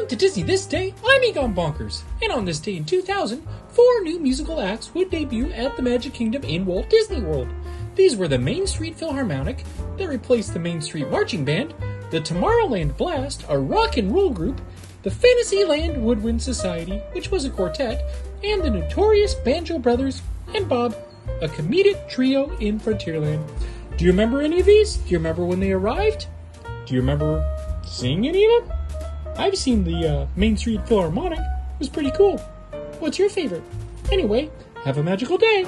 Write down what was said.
Welcome to Disney This Day. I'm Egon Bonkers, and on this day in 2000, 4 new musical acts would debut at the Magic Kingdom in Walt Disney World. These were the Main Street Philharmonic, that replaced the Main Street Marching Band, the Tomorrowland Blast, a rock and roll group, the Fantasyland Woodwinds Society, which was a quartet, and the Notorious Banjo Brothers and Bob, a comedic trio in Frontierland. Do you remember any of these? Do you remember when they arrived? Do you remember seeing any of them? I've seen the Main Street Philharmonic. It was pretty cool. What's your favorite? Anyway, have a magical day.